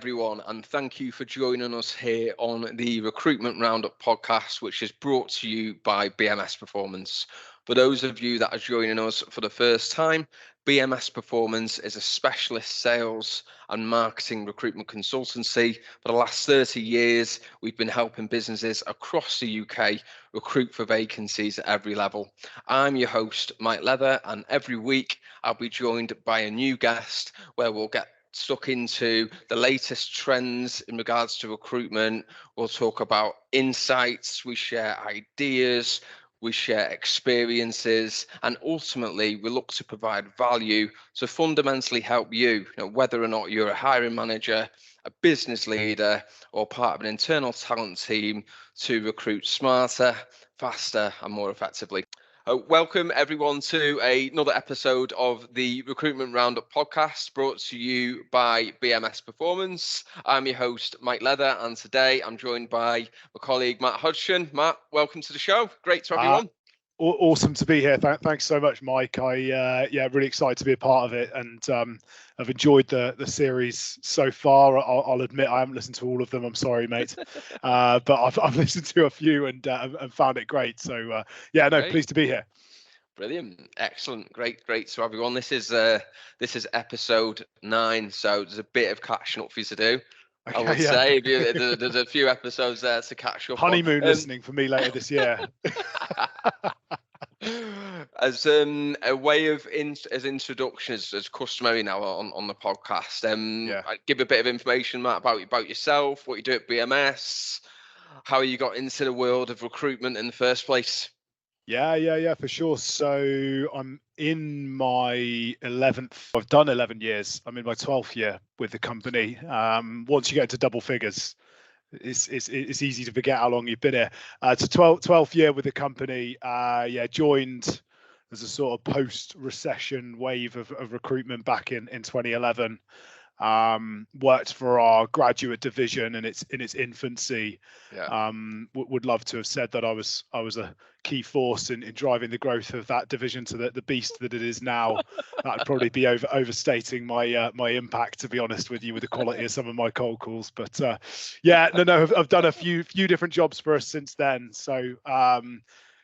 everyone, and thank you for joining us here on the Recruitment Roundup podcast, which is brought to you by BMS Performance. For those of you that are joining us for the first time, BMS Performance is a specialist sales and marketing recruitment consultancy. For the last 30 years, we've been helping businesses across the UK recruit for vacancies at every level. I'm your host, Mike Leather, and every week I'll be joined by a new guest where we'll get stuck into the latest trends in regards to recruitment. We'll talk about insights, we share ideas, we share experiences, and ultimately we look to provide value to fundamentally help you, whether or not you're a hiring manager, a business leader, or part of an internal talent team, to recruit smarter, faster, and more effectively. Welcome everyone to another episode of the Recruitment Roundup podcast, brought to you by BMS Performance. I'm your host, Mike Leather, and today I'm joined by my colleague, Matt Hodgson. Matt, welcome to the show. Great to have you on. Awesome to be here. Thanks so much, Mike. Really excited to be a part of it, and I've enjoyed the series so far. I'll admit I haven't listened to all of them. I'm sorry, mate, but I've listened to a few and found it great. So pleased to be here. Brilliant, excellent, great to have you on. This is episode 9, so there's a bit of catching up for you to do. Okay, I would say there's a few episodes there to catch up. Honeymoon listening for me later this year. As a way of as introduction as customary now on the podcast, give a bit of information, Matt, about yourself, what you do at BMS, how you got into the world of recruitment in the first place. Yeah, for sure. So I'm in my 11th. I've done 11 years. I'm in my 12th year with the company. Once you get to double figures, it's easy to forget how long you've been here. It's a 12th year with the company. Joined as a sort of post-recession wave of recruitment back in 2011. Worked for our graduate division in its infancy. Would love to have said that I was a key force in driving the growth of that division to the beast that it is now. That'd probably be overstating my impact, to be honest with you, with the quality of some of my cold calls. But I've done a few different jobs for us since then. So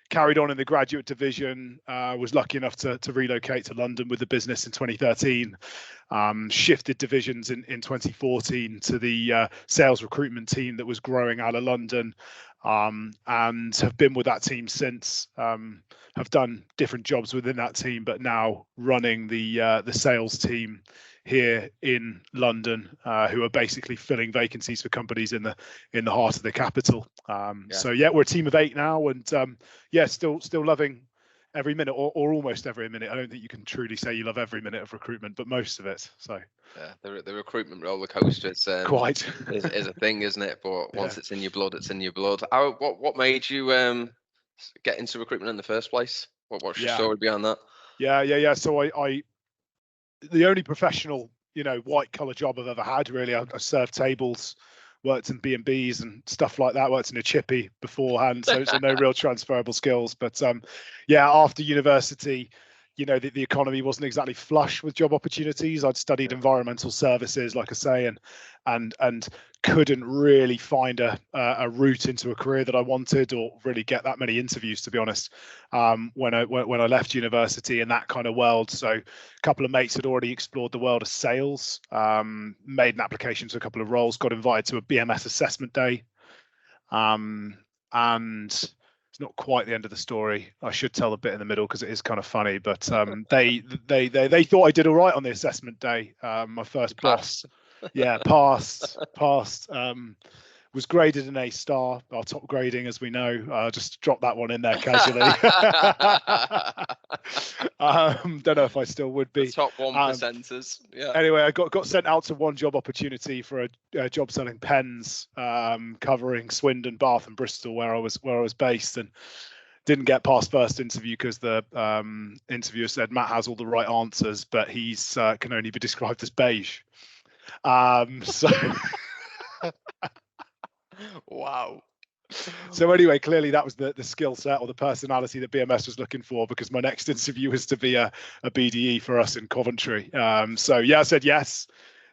carried on in the graduate division, was lucky enough to relocate to London with the business in 2013, shifted divisions in 2014 to the sales recruitment team that was growing out of London, and have been with that team since. Have done different jobs within that team, but now running the sales team here in London, who are basically filling vacancies for companies in the heart of the capital. So we're a team of 8 now, and still loving every minute or almost every minute. I don't think you can truly say you love every minute of recruitment, but most of it. So the recruitment roller coaster is quite is a thing, isn't it? But once it's in your blood, it's in your blood. What made you get into recruitment in the first place? What's your story behind that? Yeah. So I the only professional, white collar job I've ever had, really. I served tables, worked in B&Bs and stuff like that, worked in a chippy beforehand, so no real transferable skills. But after university, the economy wasn't exactly flush with job opportunities. I'd studied environmental services, like I say, and couldn't really find a route into a career that I wanted, or really get that many interviews, to be honest, when I left university in that kind of world. So a couple of mates had already explored the world of sales, made an application to a couple of roles, got invited to a BMS assessment day, and it's not quite the end of the story. I should tell the bit in the middle because it is kind of funny, but they thought I did all right on the assessment day. My first boss, passed. Was graded an A star, our top grading, as we know. Just drop that one in there casually. Don't know if I still would be. The top 1%ers. Anyway, I got sent out to one job opportunity for a job selling pens, covering Swindon, Bath, and Bristol, where I was based, and didn't get past first interview because the interviewer said Matt has all the right answers, but he's can only be described as beige. So. Wow. So anyway, clearly that was the skill set or the personality that BMS was looking for, because my next interview was to be a BDE for us in Coventry. I said yes.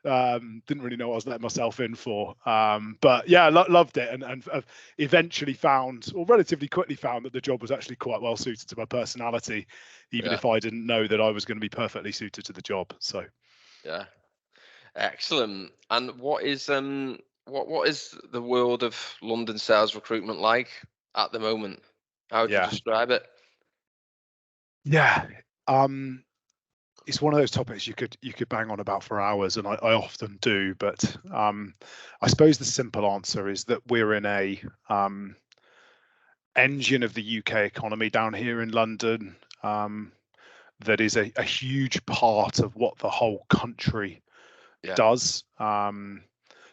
Didn't really know what I was letting myself in for. But yeah, loved it, and eventually found, or relatively quickly found, that the job was actually quite well suited to my personality, even if I didn't know that I was going to be perfectly suited to the job. So yeah, excellent. And what is the world of London sales recruitment like at the moment? How would you yeah, describe it? yeah. It's one of those topics you could bang on about for hours, and I often do. But I suppose the simple answer is that we're in a engine of the UK economy down here in London, that is a huge part of what the whole country does.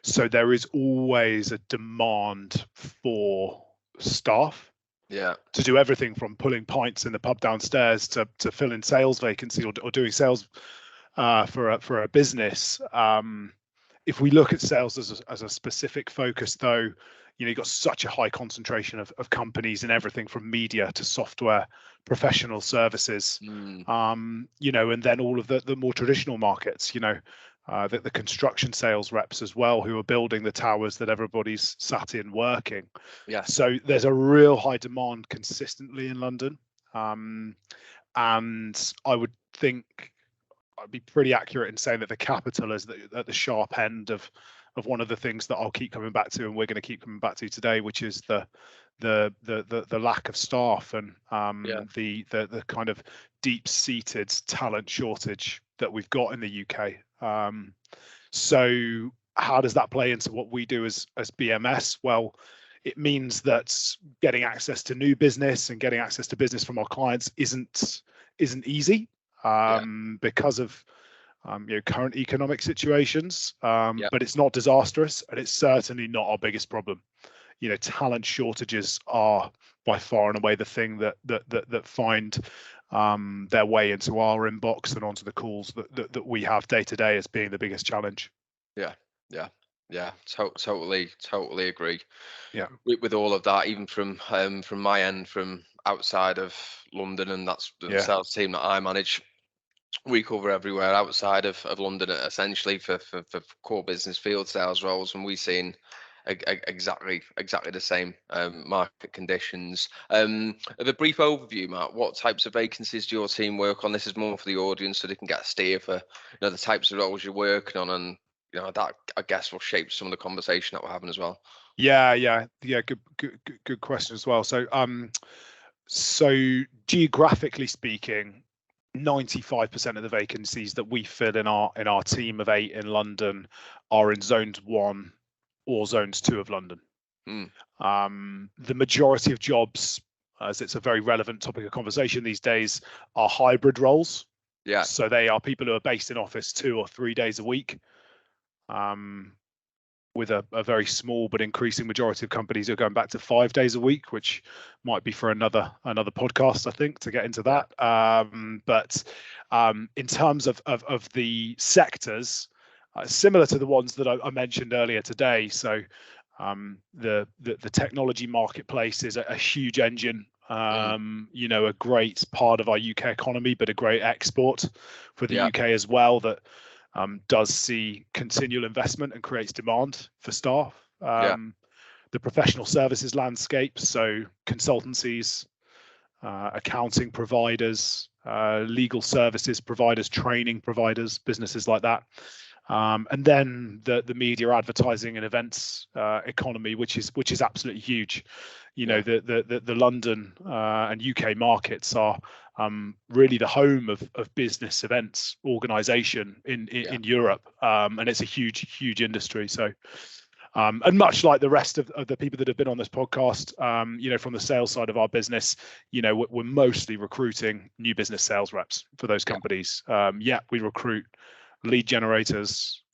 So there is always a demand for staff to do everything from pulling pints in the pub downstairs to filling sales vacancy, or doing sales for a business. If we look at sales as a specific focus, though, you've got such a high concentration of companies in everything from media to software, professional services, and then all of the more traditional markets, the construction sales reps as well, who are building the towers that everybody's sat in working. So there's a real high demand consistently in London. And I would think I'd be pretty accurate in saying that the capital is at the sharp end of one of the things that I'll keep coming back to, and we're going to keep coming back to today, which is the lack of staff, and the kind of deep-seated talent shortage that we've got in the UK. So how does that play into what we do as BMS? Well, it means that getting access to new business and getting access to business from our clients isn't easy, because of current economic situations, but it's not disastrous, and it's certainly not our biggest problem. Talent shortages are by far and away the thing that find their way into our inbox and onto the calls that we have day to day as being the biggest challenge. Totally agree. With all of that, even from my end, from outside of London, and that's the sales team that I manage. We cover everywhere outside of London, essentially for core business field sales roles, and we've seen exactly the same market conditions. Of a brief overview, Matt, what types of vacancies do your team work on? This is more for the audience, so they can get a steer for the types of roles you're working on, and that I guess will shape some of the conversation that we're having as well. Good question as well. So geographically speaking, 95% of the vacancies that we fill in our team of 8 in London are in zones 1 or zones 2 of London. The majority of jobs, as it's a very relevant topic of conversation these days, are hybrid roles. So they are people who are based in office 2 or 3 days a week, with a very small but increasing majority of companies who are going back to 5 days a week, which might be for another podcast, I think, to get into that. But in terms of the sectors, similar to the ones that I mentioned earlier today. So the technology marketplace is a huge engine, a great part of our UK economy, but a great export for the UK as well, that does see continual investment and creates demand for staff. The professional services landscape, so consultancies, accounting providers, legal services providers, training providers, businesses like that. And then the media, advertising and events economy, which is absolutely huge. The London and UK markets are really the home of business events organisation in Europe, and it's a huge industry. So and much like the rest of the people that have been on this podcast, from the sales side of our business, we're mostly recruiting new business sales reps for those companies. We recruit lead generators,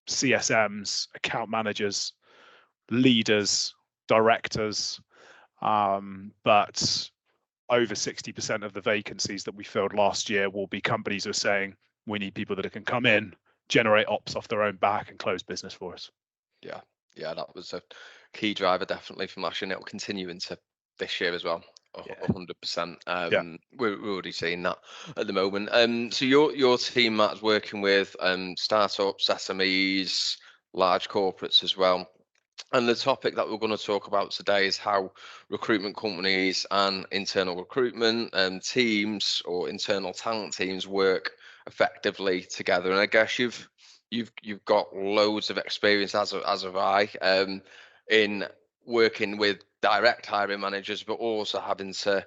CSMs, account managers, leaders, directors, but over 60% of the vacancies that we filled last year will be companies who are saying we need people that can come in, generate ops off their own back, and close business for us. Yeah, that was a key driver definitely from last year, and it'll continue into this year as well. Yeah. 100%. Yeah. We're already seeing that at the moment. So your team, Matt, is working with startups, SMEs, large corporates as well. And the topic that we're going to talk about today is how recruitment companies and internal recruitment teams or internal talent teams work effectively together. And I guess you've got loads of experience, as have I, in working with direct hiring managers, but also having to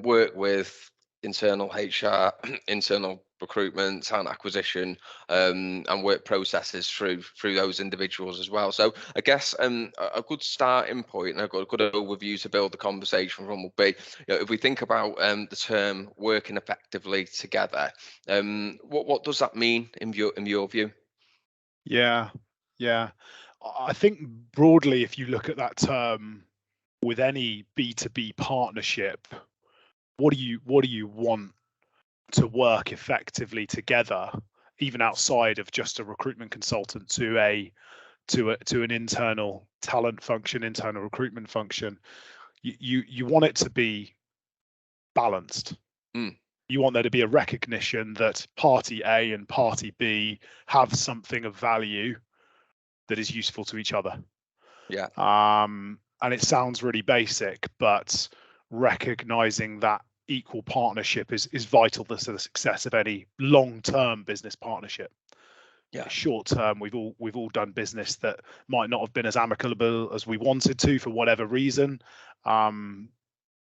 work with internal HR, internal recruitment, talent acquisition, and work processes through those individuals as well. So I guess a good starting point and a good overview to build the conversation from will be, if we think about the term working effectively together, what does that mean in your view? Yeah. I think broadly, if you look at that term with any B2B partnership, what do you want to work effectively together, even outside of just a recruitment consultant to an internal talent function, internal recruitment function? You want it to be balanced. You want there to be a recognition that party A and party B have something of value that is useful to each other. Yeah. And it sounds really basic, but recognizing that equal partnership is vital to the success of any long-term business partnership. Yeah. Short term, we've all done business that might not have been as amicable as we wanted to for whatever reason.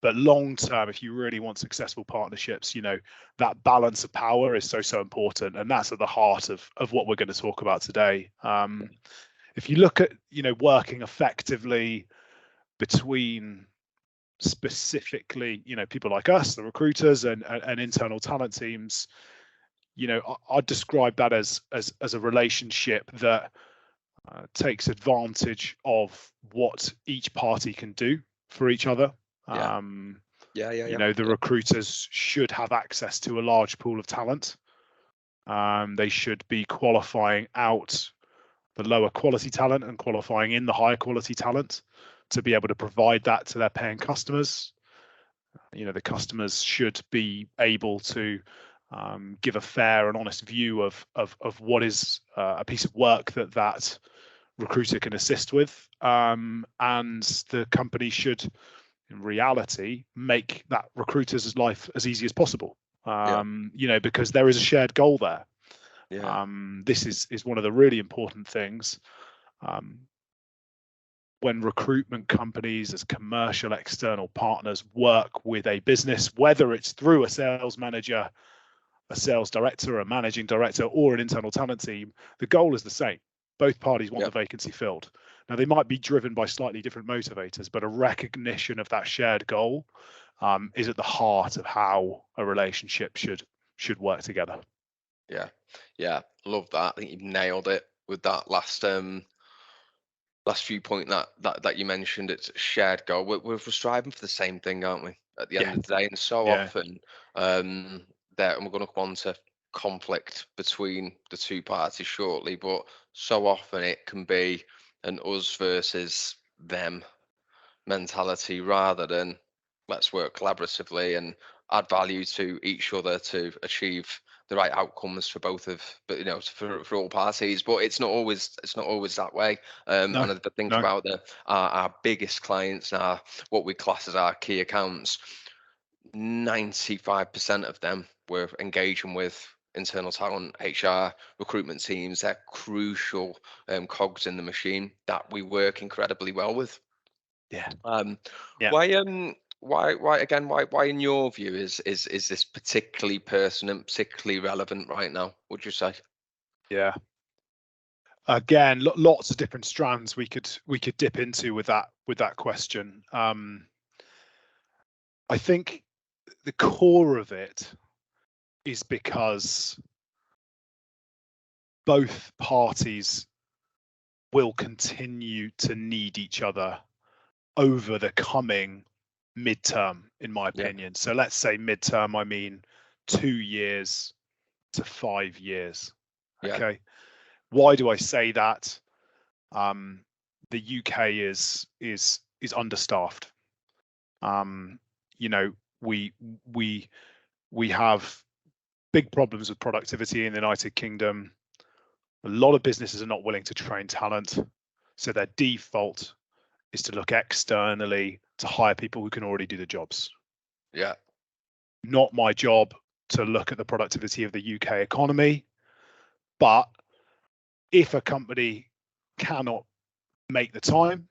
But long term, if you really want successful partnerships, that balance of power is so important, and that's at the heart of what we're going to talk about today. If you look at working effectively between specifically people like us, the recruiters, and internal talent teams, I'd describe that as a relationship that takes advantage of what each party can do for each other. Yeah. The recruiters should have access to a large pool of talent. They should be qualifying out the lower quality talent and qualifying in the higher quality talent to be able to provide that to their paying customers. The customers should be able to give a fair and honest view of what is a piece of work that recruiter can assist with, and the company should, in reality, make that recruiter's life as easy as possible. Because there is a shared goal there. This is one of the really important things. When recruitment companies as commercial external partners work with a business, whether it's through a sales manager, a sales director, a managing director, or an internal talent team, the goal is the same. Both parties want the vacancy filled. Now, they might be driven by slightly different motivators, but a recognition of that shared goal is at the heart of how a relationship should work together. Yeah, love that. I think you've nailed it with that last viewpoint that you mentioned. It's a shared goal. We're striving for the same thing, aren't we, at the end of the day? And so often and we're going to come on to conflict between the two parties shortly, but so often it can be an us versus them mentality rather than let's work collaboratively and add value to each other to achieve the right outcomes for both of, but for all parties. But it's not always that way. And I think about our biggest clients now, what we class as our key accounts, 95% of them we're engaging with internal talent, HR, recruitment teams. They're crucial cogs in the machine that we work incredibly well with. Why in your view is this particularly pertinent, particularly relevant right now, would you say? Again, lots of different strands we could dip into with that question. I think the core of it is because both parties will continue to need each other over the coming midterm, in my opinion. So let's say midterm, I mean 2 years to 5 years. Okay. Why do I say that? The UK is understaffed. you know, we have big problems with productivity in the United Kingdom. A lot of businesses are not willing to train talent, so their default is to look externally to hire people who can already do the jobs. Yeah. Not my job to look at the productivity of the UK economy, but if a company cannot make the time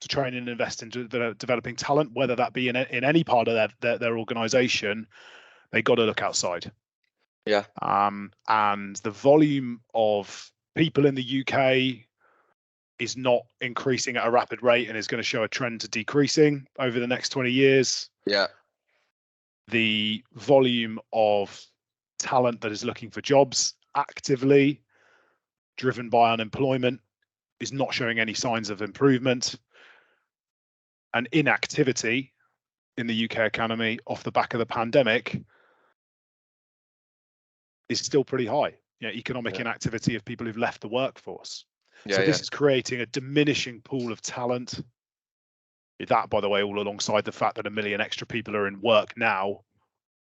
to train and invest into developing talent, whether that be in any part of their organization, they got to look outside. Yeah. And the volume of people in the UK is not increasing at a rapid rate and is going to show a trend to decreasing over the next 20 years. Yeah. The volume of talent that is looking for jobs actively, driven by unemployment, is not showing any signs of improvement. And inactivity in the UK economy off the back of the pandemic is still pretty high. Economic inactivity of people who've left the workforce. So this is creating a diminishing pool of talent. That, by the way, all alongside the fact that 1 million extra people are in work now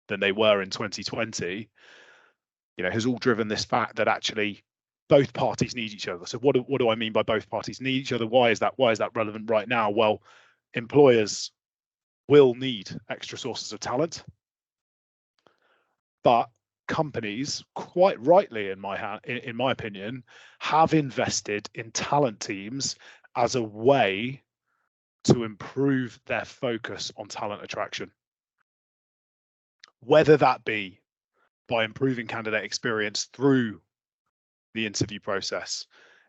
than they were in 2020, has all driven this fact that actually both parties need each other. So what do I mean by both parties need each other? Why is that relevant right now? Well, employers will need extra sources of talent, but companies, quite rightly in my opinion, have invested in talent teams as a way to improve their focus on talent attraction. Whether that be by improving candidate experience through the interview process,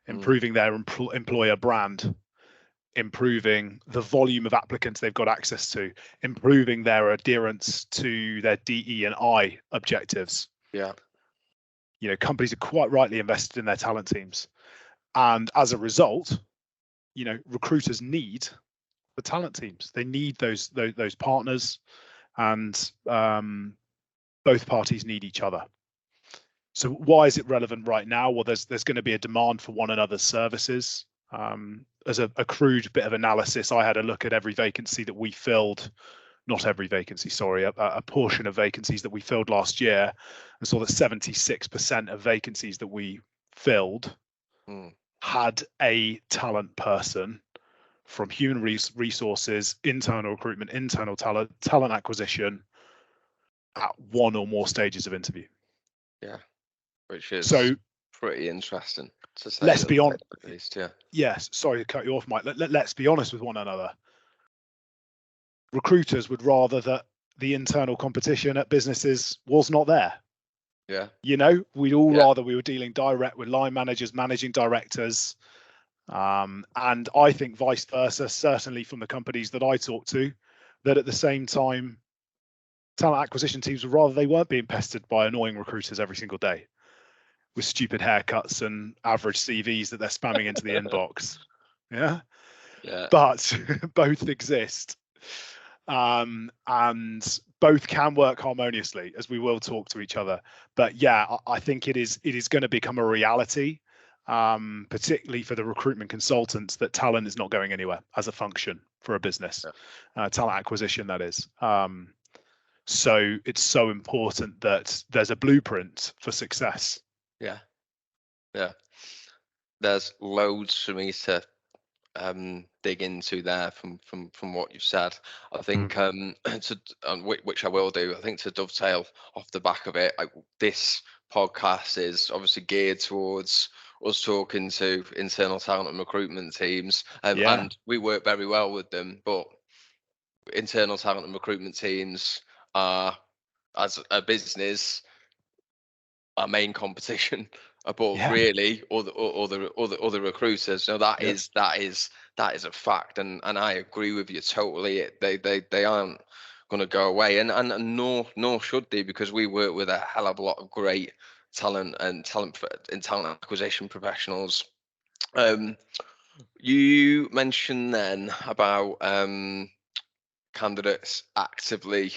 improving their employer brand, improving the volume of applicants they've got access to, improving their adherence to their DE&I objectives. Yeah. Companies are quite rightly invested in their talent teams. And as a result, recruiters need the talent teams. They need those partners, and both parties need each other. So why is it relevant right now? Well, there's going to be a demand for one another's services. As a crude bit of analysis, I had a look at every vacancy that we filled, not every vacancy, sorry, a portion of vacancies that we filled last year, and saw that 76% of vacancies that we filled had a talent person from human resources, internal recruitment, internal talent acquisition at one or more stages of interview. Yeah, which is so pretty interesting to say. Let's be honest. At least, yeah. Yes, sorry to cut you off, Mike. Let's be honest with one another. Recruiters would rather that the internal competition at businesses was not there. Yeah. We'd all rather we were dealing direct with line managers, managing directors. And I think vice versa, certainly from the companies that I talk to, that at the same time, talent acquisition teams would rather they weren't being pestered by annoying recruiters every single day with stupid haircuts and average CVs that they're spamming into the inbox. Yeah. But both exist. And both can work harmoniously, as we will talk to each other. But yeah, I think it is going to become a reality, particularly for the recruitment consultants, that talent is not going anywhere as a function for a business, talent acquisition, that is. So it's so important that there's a blueprint for success. Yeah. There's loads for me to dig into there from what you've said. I think which I will do. I think to dovetail off the back of it, this podcast is obviously geared towards us talking to internal talent and recruitment teams, and we work very well with them. But internal talent and recruitment teams are, as a business, our main competition above really all the recruiters. So that is a fact, and I agree with you totally. They aren't going to go away, and nor should they, because we work with a hell of a lot of great talent acquisition professionals. You mentioned then about candidates actively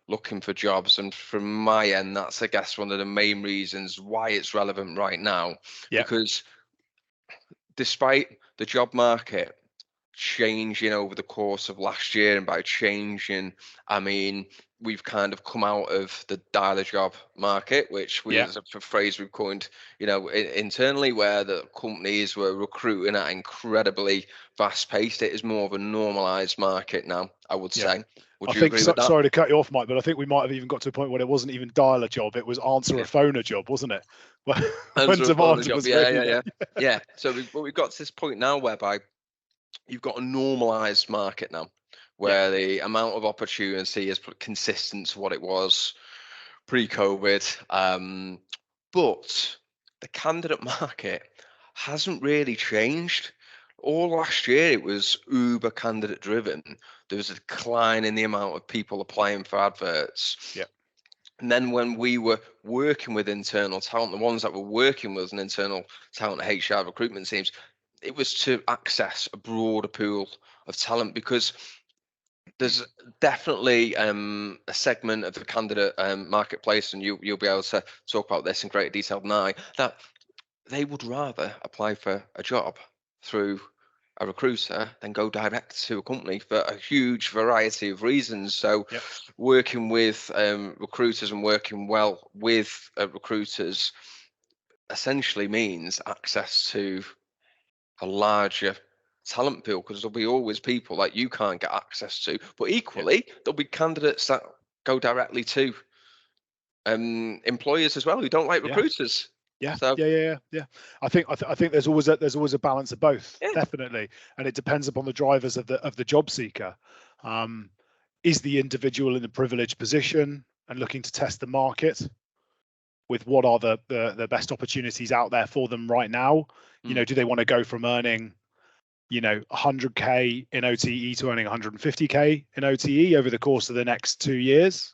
looking for jobs, and from my end, that's, I guess, one of the main reasons why it's relevant right now. Because despite the job market changing over the course of last year, and by changing, I mean we've kind of come out of the dialer job market, which Yeah. is a phrase we've coined, internally, where the companies were recruiting at incredibly fast paced. It is more of a normalized market now, I would Yeah. say. Would I you think, agree with that? sorry to cut you off, Mike, but I think we might have even got to a point where it wasn't even dial a job, it was answer a phone a job, wasn't it? When Answer a phone demand job. was Yeah, really yeah, there. yeah. So we've got to this point now whereby you've got a normalized market now, Yeah. where the amount of opportunity is consistent to what it was pre-COVID. But the candidate market hasn't really changed. All last year, it was uber candidate driven. There was a decline in the amount of people applying for adverts. Yeah. And then when we were working with internal talent, the ones that were working with an internal talent HR recruitment teams, it was to access a broader pool of talent, because there's definitely a segment of the candidate marketplace, and you'll be able to talk about this in greater detail than I, that they would rather apply for a job through a recruiter than go direct to a company for a huge variety of reasons. So Yep. working with recruiters and working well with recruiters essentially means access to a larger talent pool, because there'll be always people that you can't get access to, but equally there'll be candidates that go directly to employers as well who don't like Yeah. recruiters. Yeah, So yeah. I think there's always a balance of both, yeah, definitely, and it depends upon the drivers of the job seeker. Is the individual in a privileged position and looking to test the market with what are the best opportunities out there for them right now? Do they want to go from earning 100K in OTE to earning 150K in OTE over the course of the next 2 years?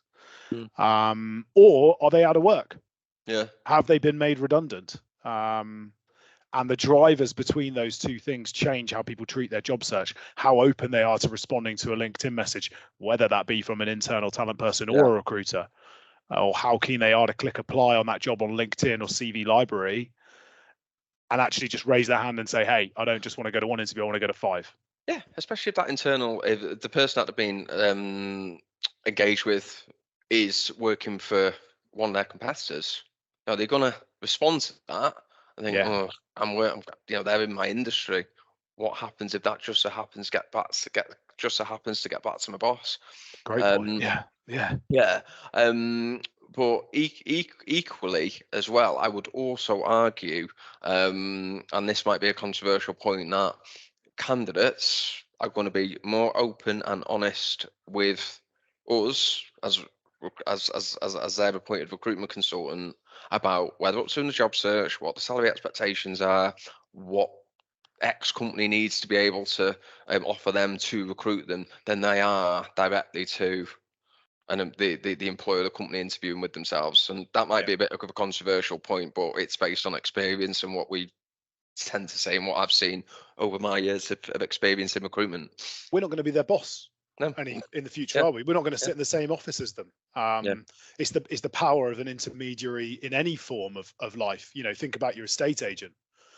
Or are they out of work? Yeah. Have they been made redundant? And the drivers between those two things change how people treat their job search, how open they are to responding to a LinkedIn message, whether that be from an internal talent person or a recruiter, or how keen they are to click apply on that job on LinkedIn or CV Library and actually just raise their hand and say, hey, I don't just want to go to one interview, I want to go to 5. Yeah, especially if that internal, if the person that they've been engaged with is working for one of their competitors, they're going to respond to that and think, Yeah. oh, they're in my industry. What happens if that just so happens to get back to my boss? Great point. Yeah. But equally as well, I would also argue, and this might be a controversial point, that candidates are going to be more open and honest with us as their appointed recruitment consultant about where they're up to in the job search, what the salary expectations are, what X company needs to be able to offer them to recruit them, than they are directly to the employer, the company interviewing with themselves. And that might be a bit of a controversial point, but it's based on experience and what we tend to say and what I've seen over my years of experience in recruitment. We're not going to be their boss No. in the future, are we? We're not going to sit in the same office as them. It's the power of an intermediary in any form of life. Think about your estate agent.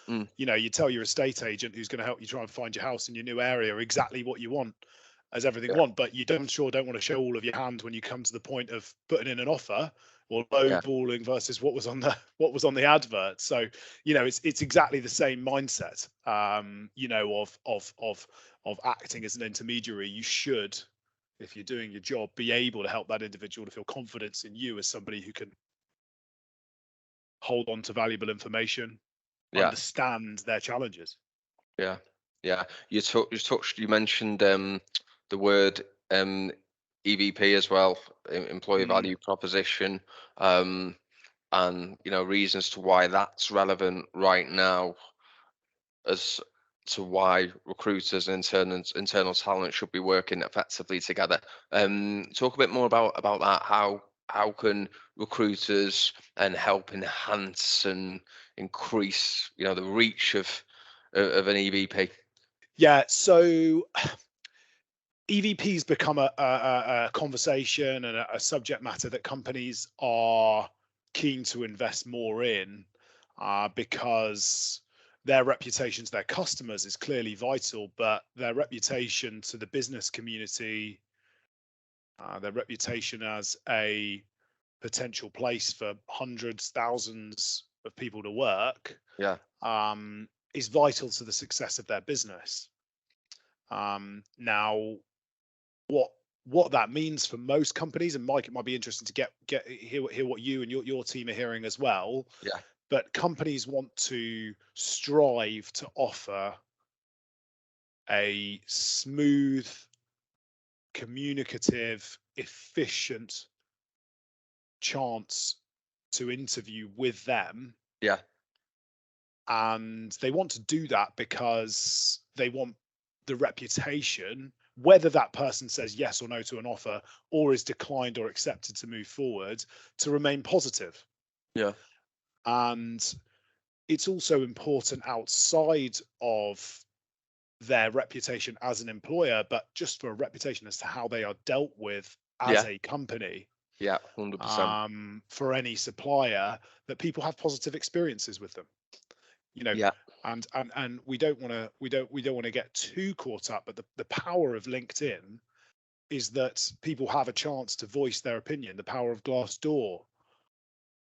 You tell your estate agent who's going to help you try and find your house in your new area exactly what you want, as everything want, but you don't want to show all of your hand when you come to the point of putting in an offer or lowballing versus what was on the advert. So it's exactly the same mindset. Of acting as an intermediary. You should, if you're doing your job, be able to help that individual to feel confidence in you as somebody who can hold on to valuable information, understand their challenges. Yeah. You mentioned the word EVP as well, employee value proposition, and reasons to why that's relevant right now as to why recruiters and internal talent should be working effectively together. Talk a bit more about that. How can recruiters and help enhance and increase the reach of an EVP? Yeah, so EVPs become a conversation and a subject matter that companies are keen to invest more in, because their reputation to their customers is clearly vital, but their reputation to the business community, their reputation as a potential place for hundreds, thousands of people to work, Yeah. is vital to the success of their business. Now, what that means for most companies, and Mike, it might be interesting to hear what you and your team are hearing as well. Yeah. But companies want to strive to offer a smooth, communicative, efficient chance to interview with them. Yeah. And they want to do that because they want the reputation, whether that person says yes or no to an offer or is declined or accepted to move forward, to remain positive. Yeah. And it's also important outside of their reputation as an employer, but just for a reputation as to how they are dealt with as a company. Yeah, 100%. For any supplier, that people have positive experiences with them. Yeah. And we don't want to get too caught up, but the power of LinkedIn is that people have a chance to voice their opinion. The power of Glassdoor,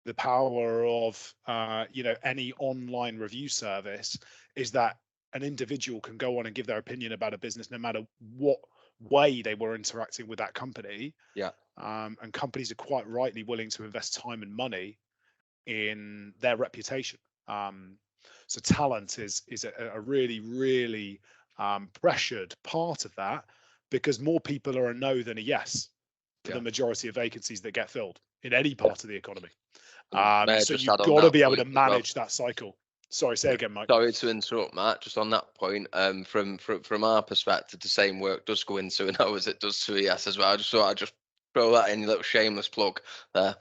the power of any online review service is that an individual can go on and give their opinion about a business no matter what way they were interacting with that company. Yeah. And companies are quite rightly willing to invest time and money in their reputation. So talent is a really, really pressured part of that, because more people are a no than a yes for the majority of vacancies that get filled in any part of the economy. So you've got to be able to manage that cycle. Sorry, say again, Mike. Sorry to interrupt, Matt. Just on that point, from our perspective, the same work does go into a no as it does to a yes as well. I just thought I'd just throw that in, a little shameless plug there.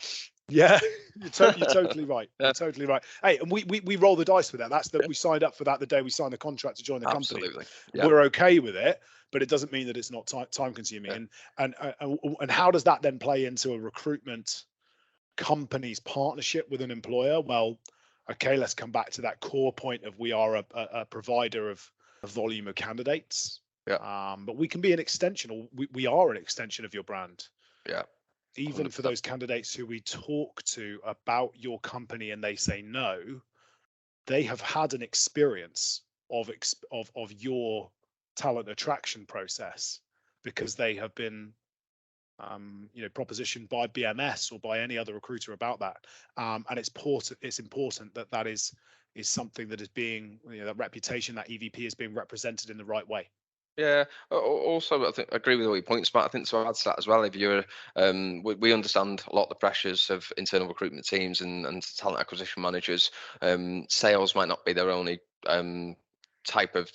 Yeah, you're totally right. You're totally right. Hey, and we roll the dice with that. That's that we signed up for that the day we signed the contract to join the company. Absolutely. We're okay with it, but it doesn't mean that it's not time consuming. And how does that then play into a recruitment company's partnership with an employer? Well, okay, let's come back to that core point of we are a provider of a volume of candidates. But we can be an extension, or we are an extension of your brand. Yeah. Even 100%. for those candidates who we talk to about your company and they say no, they have had an experience of your talent attraction process, because they have been propositioned by BMS or by any other recruiter about that. And it's important that is something that is being, that reputation, that EVP is being represented in the right way. Yeah. Also, I think I agree with all your points, but I think to add to that as well, if you're, we understand a lot of the pressures of internal recruitment teams and talent acquisition managers. Sales might not be their only type of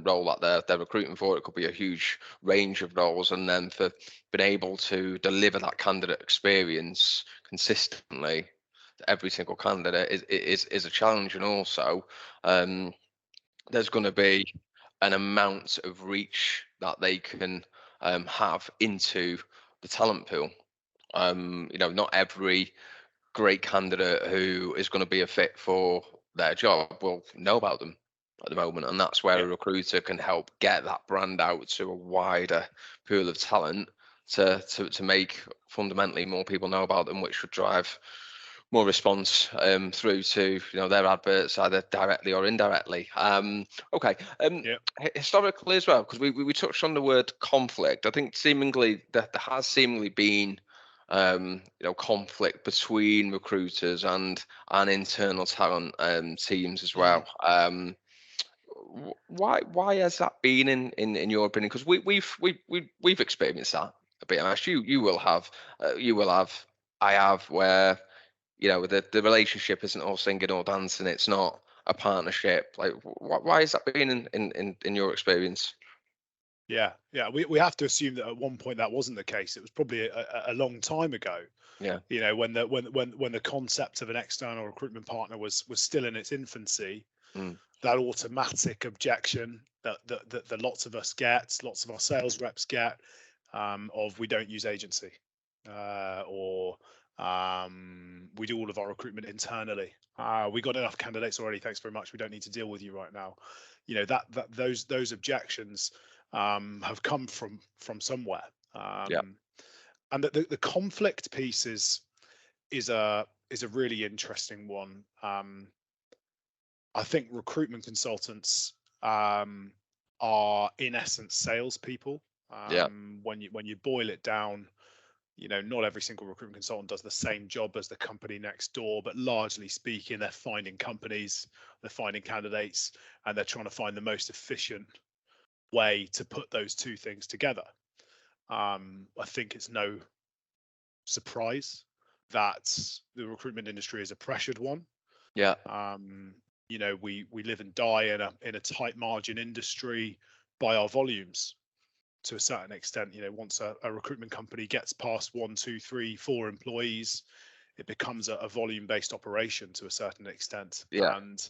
role that they're recruiting for. It could be a huge range of roles, and then for being able to deliver that candidate experience consistently to every single candidate is a challenge. And also, there's going to be an amount of reach that they can have into the talent pool. Not every great candidate who is going to be a fit for their job will know about them at the moment, and that's where a recruiter can help get that brand out to a wider pool of talent to make fundamentally more people know about them, which would drive more response through to their adverts, either directly or indirectly. Historically as well, because we touched on the word conflict. I think seemingly that there has seemingly been conflict between recruiters and internal talent teams as well. Why has that been in your opinion? Because we've experienced that a bit. You will have, I have, where the relationship isn't all singing or dancing. It's not a partnership. Like, why has that been in your experience? Yeah, we have to assume that at one point that wasn't the case. It was probably a long time ago. Yeah. When the concept of an external recruitment partner was still in its infancy. That automatic objection that lots of us get, lots of our sales reps get, of we don't use agency, or We do all of our recruitment internally. We got enough candidates already. Thanks very much. We don't need to deal with you right now. You know, those objections have come from somewhere. Yeah. And the conflict piece is a really interesting one. I think recruitment consultants are in essence salespeople. Yeah. When you boil it down, you know, not every single recruitment consultant does the same job as the company next door, but largely speaking, they're finding companies, they're finding candidates, and they're trying to find the most efficient way to put those two things together. I think it's no surprise that the recruitment industry is a pressured one. Yeah. You know, we live and die in a tight margin industry by our volumes to a certain extent. You know, once a recruitment company gets past 1, 2, 3, 4 employees, it becomes a volume based operation to a certain extent. Yeah. And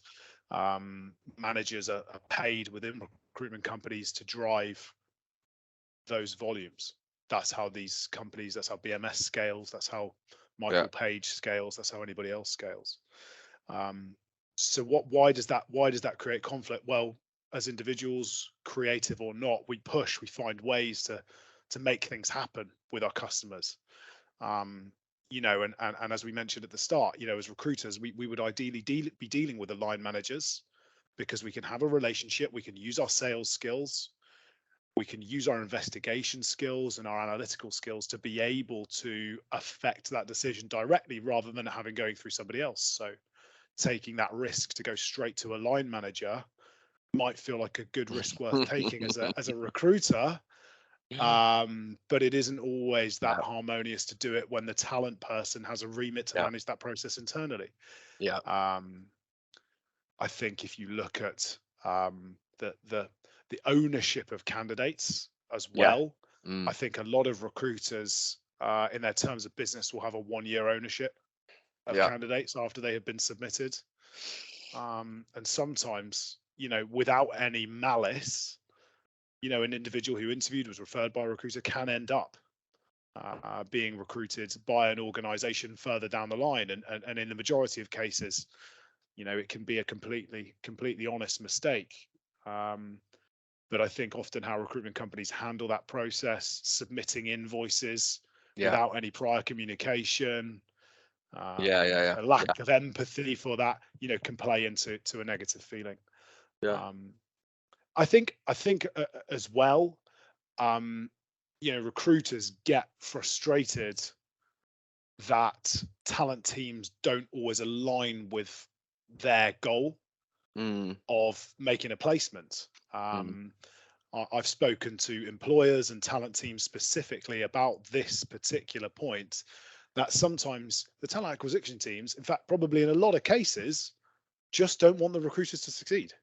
managers are paid within recruitment companies to drive those volumes. That's how these companies, that's how BMS scales, that's how Michael Page scales, that's how anybody else scales. So why does that create conflict? Well, as individuals, creative or not, we push, we find ways to make things happen with our customers. You know, and as we mentioned at the start, you know, as recruiters, we would ideally be dealing with the line managers because we can have a relationship, we can use our sales skills, we can use our investigation skills and our analytical skills to be able to affect that decision directly rather than having going through somebody else. So taking that risk to go straight to a line manager might feel like a good risk worth taking as a recruiter, but it isn't always that harmonious to do it when the talent person has a remit to manage that process internally. I think if you look at the ownership of candidates as well, I think a lot of recruiters in their terms of business will have a 1-year ownership of candidates after they have been submitted. And sometimes, you know, without any malice, you know, an individual who interviewed, was referred by a recruiter, can end up being recruited by an organization further down the line. And in the majority of cases, you know, it can be a completely honest mistake. But I think often how recruitment companies handle that process, submitting invoices without any prior communication, a lack of empathy for that, you know, can play into a negative feeling. I think as well, you know, recruiters get frustrated that talent teams don't always align with their goal of making a placement. I've spoken to employers and talent teams specifically about this particular point, that sometimes the talent acquisition teams, in fact, probably in a lot of cases, just don't want the recruiters to succeed.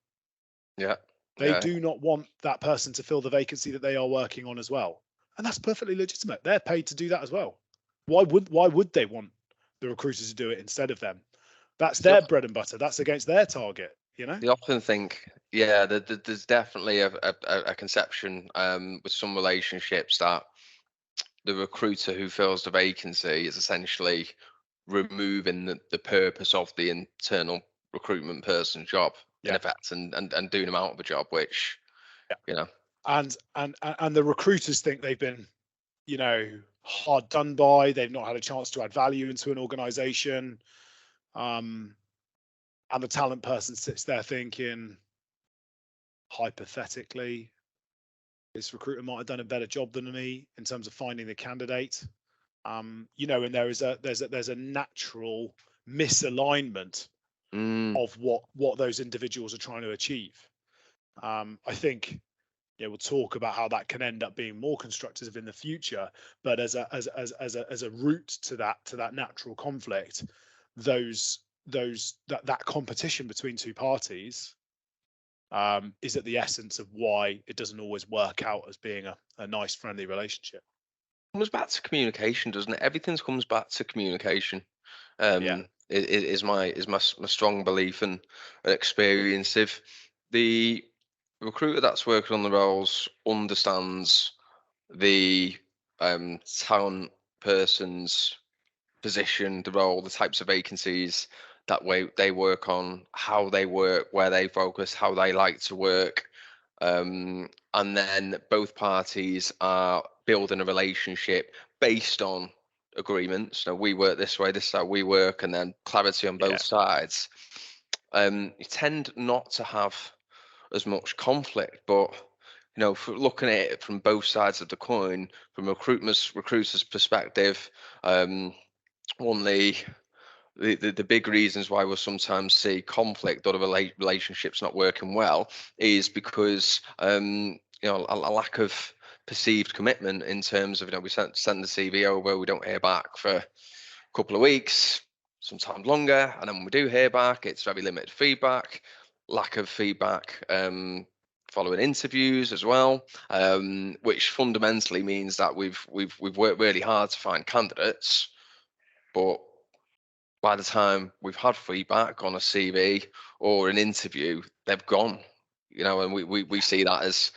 They do not want that person to fill the vacancy that they are working on as well. And that's perfectly legitimate. They're paid to do that as well. Why would they want the recruiters to do it instead of them? That's their bread and butter. That's against their target, you know? They often think, there's definitely a conception with some relationships that the recruiter who fills the vacancy is essentially removing the purpose of the internal recruitment person's job in effect, and doing them out of a job, which you know, and the recruiters think they've been, you know, hard done by, they've not had a chance to add value into an organization, and the talent person sits there thinking, hypothetically, this recruiter might have done a better job than me in terms of finding the candidate. You know, and there's a natural misalignment of what those individuals are trying to achieve. I think, yeah, we'll talk about how that can end up being more constructive in the future. But as a route to that natural conflict, that competition between two parties is at the essence of why it doesn't always work out as being a nice, friendly relationship. Comes back to communication, doesn't it? Everything comes back to communication. Is my strong belief and experience. If the recruiter that's working on the roles understands the talent person's position, the role, the types of vacancies that way they work on, how they work, where they focus, how they like to work. And then both parties are building a relationship based on agreements. So we work this way, this is how we work, and then clarity on both sides. You tend not to have as much conflict, but for looking at it from both sides of the coin, from recruiters' perspective, one of the big reasons why we'll sometimes see conflict or the relationships not working well is because a lack of perceived commitment in terms of we send the CV over, we don't hear back for a couple of weeks, sometimes longer, and then when we do hear back, it's very limited feedback, lack of feedback following interviews as well, which fundamentally means that we've worked really hard to find candidates, but by the time we've had feedback on a CV or an interview, they've gone. And we see that as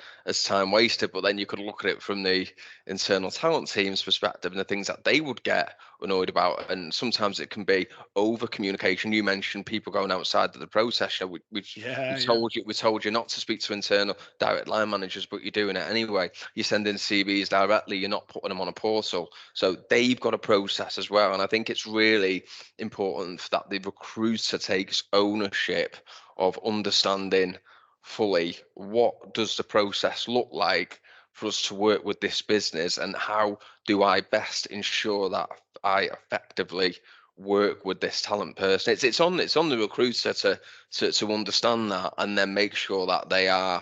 time wasted. But then you could look at it from the internal talent team's perspective and the things that they would get annoyed about. And sometimes it can be over communication. You mentioned people going outside of the process. We told you not to speak to internal direct line managers, but you're doing it anyway. You're sending CVs directly. You're not putting them on a portal. So they've got a process as well. And I think it's really important that the recruiter takes ownership of understanding fully what does the process look like for us to work with this business, and how do I best ensure that I effectively work with this talent person. It's on the recruiter to understand that, and then make sure that they are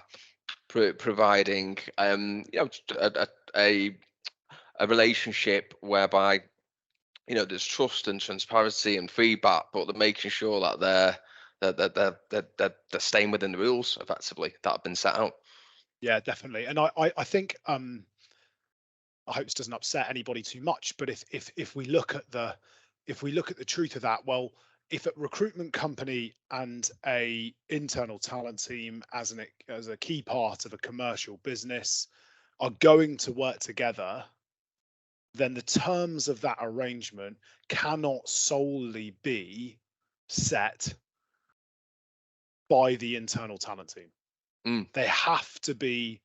providing a relationship whereby there's trust and transparency and feedback, but they're making sure that they're staying within the rules effectively that have been set out. Yeah, definitely. And I think I hope this doesn't upset anybody too much, but if we look at the truth of that, well, if a recruitment company and a internal talent team as a key part of a commercial business are going to work together, then the terms of that arrangement cannot solely be set by the internal talent team. They have to be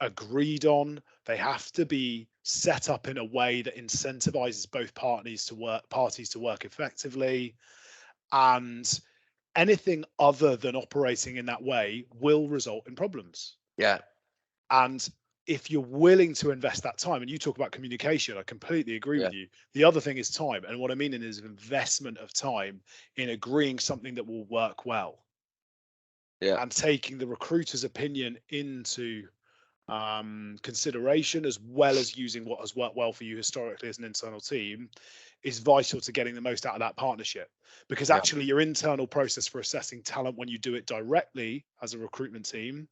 agreed on. They have to be set up in a way that incentivizes both parties to work effectively. And anything other than operating in that way will result in problems. Yeah. And if you're willing to invest that time, and you talk about communication, I completely agree with you. The other thing is time. And what I mean is investment of time in agreeing something that will work well. Yeah. And taking the recruiter's opinion into consideration, as well as using what has worked well for you historically as an internal team, is vital to getting the most out of that partnership. Because actually your internal process for assessing talent when you do it directly as a recruitment team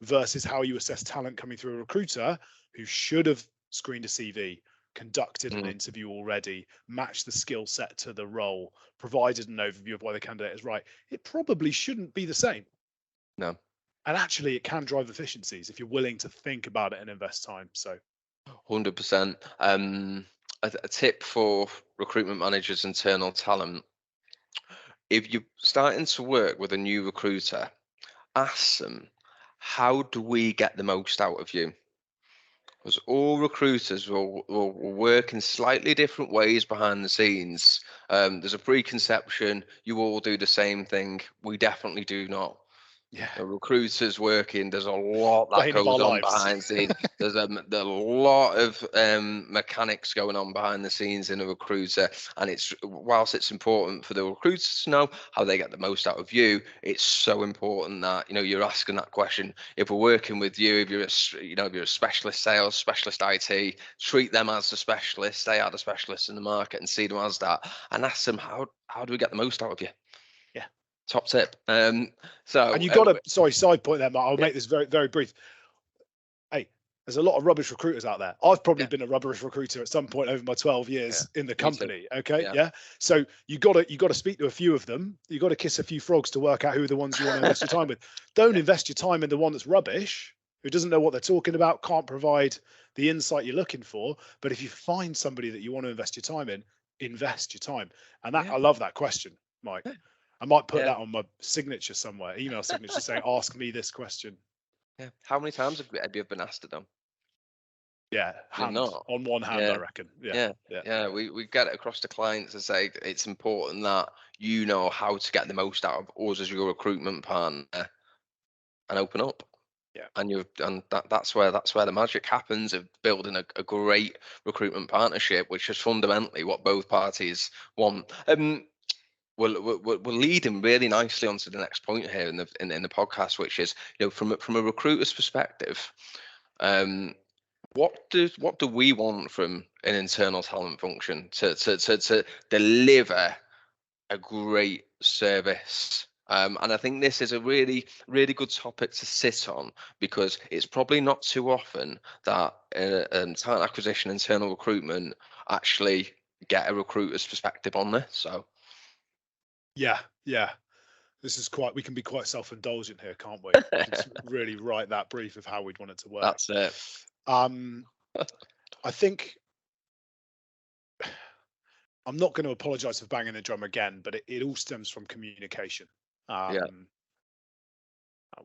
versus how you assess talent coming through a recruiter who should have screened a CV, conducted an interview already, matched the skill set to the role, provided an overview of why the candidate is right, it probably shouldn't be the same. No. And actually it can drive efficiencies if you're willing to think about it and invest time. So 100%. A tip for recruitment managers, internal talent: if you're starting to work with a new recruiter, ask them, how do we get the most out of you? Because all recruiters will work in slightly different ways behind the scenes. There's a preconception you all do the same thing. We definitely do not. Yeah, the recruiters working, there's a lot that Bane of goes our on lives. behind the scenes. There's a lot of mechanics going on behind the scenes in a recruiter, and it's, whilst it's important for the recruiters to know how they get the most out of you, it's so important that you're asking that question. If we're working with you, if you're a specialist sales, specialist IT, treat them as a specialist. They are the specialists in the market, and see them as that, and ask them, how do we get the most out of you? Yeah. Top tip. And you got to, sorry, side point there, Mark. I'll make this very, very brief. Hey, there's a lot of rubbish recruiters out there. I've probably been a rubbish recruiter at some point over my 12 years in the company. Okay. Yeah. So you got to speak to a few of them. You got to kiss a few frogs to work out who are the ones you want to invest your time with. Don't invest your time in the one that's rubbish, who doesn't know what they're talking about, can't provide the insight you're looking for. But if you find somebody that you want to invest your time in, invest your time? And that Yeah. I love that question, Mike. Yeah. I might put Yeah. that on my signature somewhere, email signature, saying, ask me this question. Yeah. How many times have you been asked it done? Yeah, You're hand not. on one hand, Yeah. I reckon. Yeah, Yeah. yeah, Yeah. We get it across to clients and say it's important that you know how to get the most out of us as your recruitment partner and open up. yeah, And that's where the magic happens of building a great recruitment partnership, which is fundamentally what both parties want. We're leading really nicely onto the next point here in the podcast, which is, from a recruiter's perspective, what do we want from an internal talent function to deliver a great service? And I think this is a really, really good topic to sit on, because it's probably not too often that talent acquisition, internal recruitment actually get a recruiter's perspective on this. So yeah, yeah. This is we can be quite self-indulgent here, can't we? We can really write that brief of how we'd want it to work. that's it. I think I'm not going to apologize for banging the drum again, but it all stems from communication. Yeah.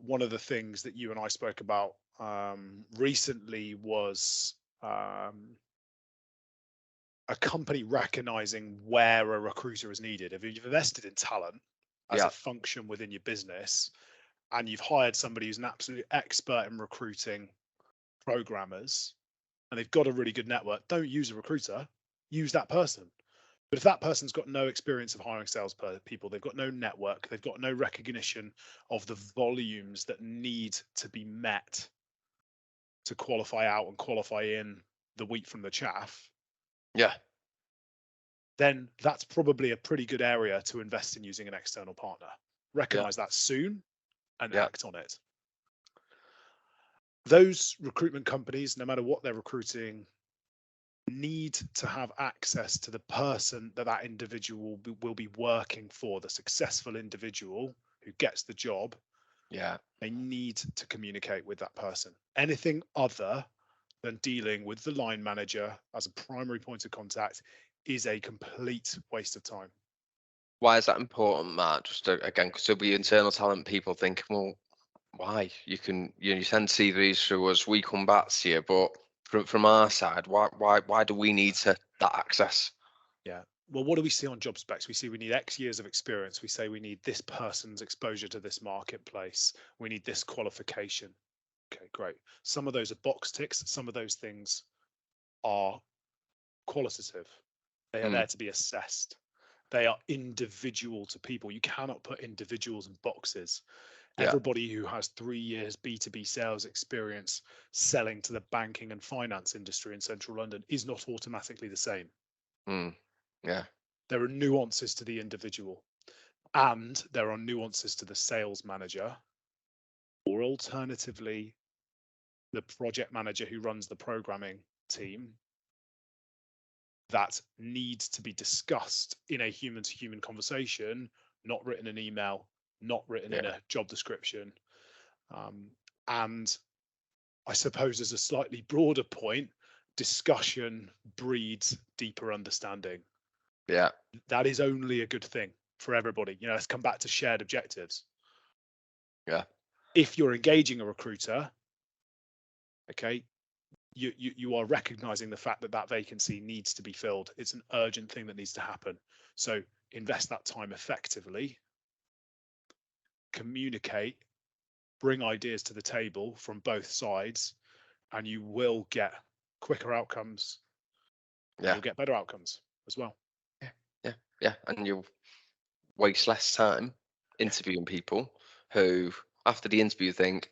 One of the things that you and I spoke about recently was a company recognizing where a recruiter is needed. If you've invested in talent as a function within your business, and you've hired somebody who's an absolute expert in recruiting programmers, and they've got a really good network, don't use a recruiter, use that person. But if that person's got no experience of hiring sales people, they've got no network, they've got no recognition of the volumes that need to be met to qualify out and qualify in the wheat from the chaff, then that's probably a pretty good area to invest in using an external partner. Recognize that soon and act on it. Those recruitment companies, no matter what they're recruiting, need to have access to the person that individual will be working for, the successful individual who gets the job. They need to communicate with that person. Anything other than dealing with the line manager as a primary point of contact is a complete waste of time. Why is that important, Matt? Just again, because there'll be internal talent people think, well, why? You send CVs through us, we come back to you, but from our side, why do we need that access? Yeah. Well, what do we see on job specs? We see we need X years of experience. We say we need this person's exposure to this marketplace. We need this qualification. Okay, great. Some of those are box ticks. Some of those things are qualitative. They are there to be assessed. They are individual to people. You cannot put individuals in boxes. Everybody who has 3 years B2B sales experience selling to the banking and finance industry in central London is not automatically the same. There are nuances to the individual, and there are nuances to the sales manager, or alternatively, the project manager who runs the programming team, that needs to be discussed in a human-to-human conversation, not written in email, not written in a job description. And I suppose as a slightly broader point, discussion breeds deeper understanding. That is only a good thing for everybody. Let's come back to shared objectives. If you're engaging a recruiter, okay, you are recognizing the fact that vacancy needs to be filled. It's an urgent thing that needs to happen. So invest that time effectively, communicate, bring ideas to the table from both sides, and you will get quicker outcomes. You'll get better outcomes as well. And you'll waste less time interviewing people who, after the interview, think,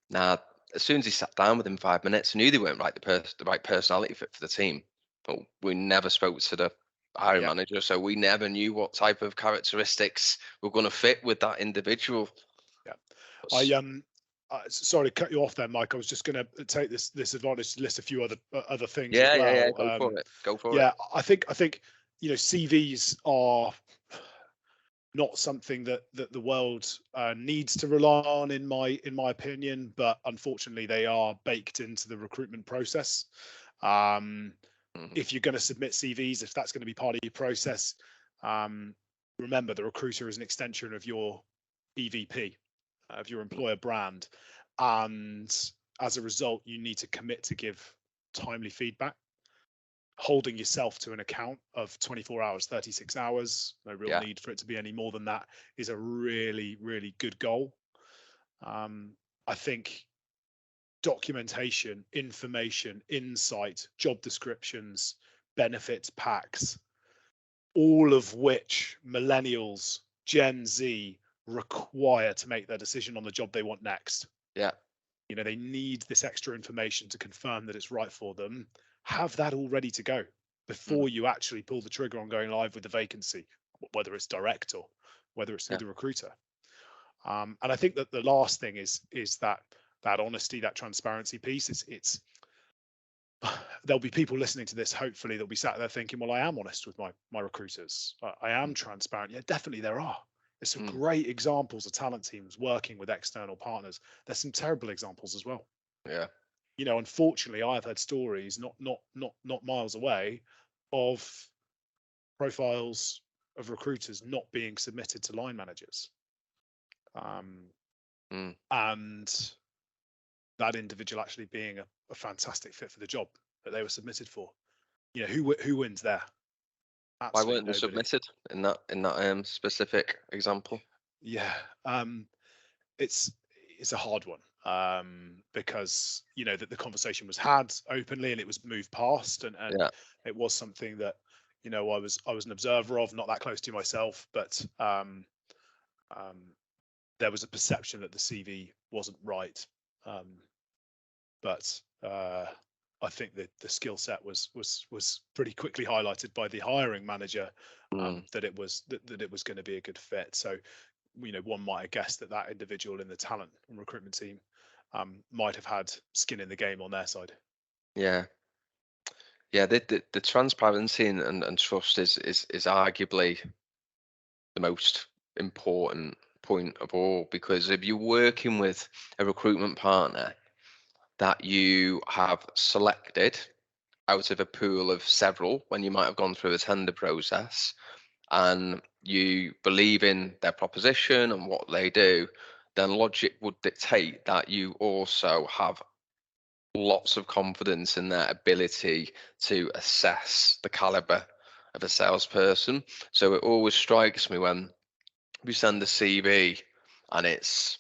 nah, as soon as he sat down within 5 minutes, I knew they weren't the right personality fit for the team. But we never spoke to the hiring manager, so we never knew what type of characteristics were going to fit with that individual. Sorry to cut you off there, Mike. I was just going to take this advantage to list a few other things as well. Go for it. I think CVs are not something that the world needs to rely on, in my opinion, but unfortunately they are baked into the recruitment process. If you're going to submit CVs, if that's going to be part of your process, remember the recruiter is an extension of your EVP, of your employer brand. And as a result, you need to commit to give timely feedback. Holding yourself to an account of 24 hours, 36 hours, no real need for it to be any more than that, is a really, really good goal. I think documentation, information, insight, job descriptions, benefits packs, all of which millennials, Gen Z require to make their decision on the job they want next. Yeah. You know, they need this extra information to confirm that it's right for them. Have that all ready to go before you actually pull the trigger on going live with the vacancy, whether it's direct or whether it's through the recruiter. And I think that the last thing is that honesty, that transparency piece. It's there'll be people listening to this, hopefully, they'll be sat there thinking, well, I am honest with my recruiters. I am transparent. Yeah, definitely there are. There's some great examples of talent teams working with external partners. There's some terrible examples as well. Yeah. You know, unfortunately, I've heard stories not miles away of profiles of recruiters not being submitted to line managers. And that individual actually being a fantastic fit for the job that they were submitted for. You know, who wins there? Absolutely. Why weren't they submitted in that specific example? Yeah, it's a hard one, because you know that the conversation was had openly and it was moved past, and it was something that, you know, I was an observer of, not that close to myself, but there was a perception that the CV wasn't right. But I think that the skill set was pretty quickly highlighted by the hiring manager, that it was going to be a good fit. So, you know, one might have guessed that individual in the talent and recruitment team might have had skin in the game on their side. Yeah. The transparency and trust is arguably the most important point of all, because if you're working with a recruitment partner that you have selected out of a pool of several when you might have gone through a tender process, and you believe in their proposition and what they do, then logic would dictate that you also have lots of confidence in their ability to assess the caliber of a salesperson. So it always strikes me when we send a CV and it's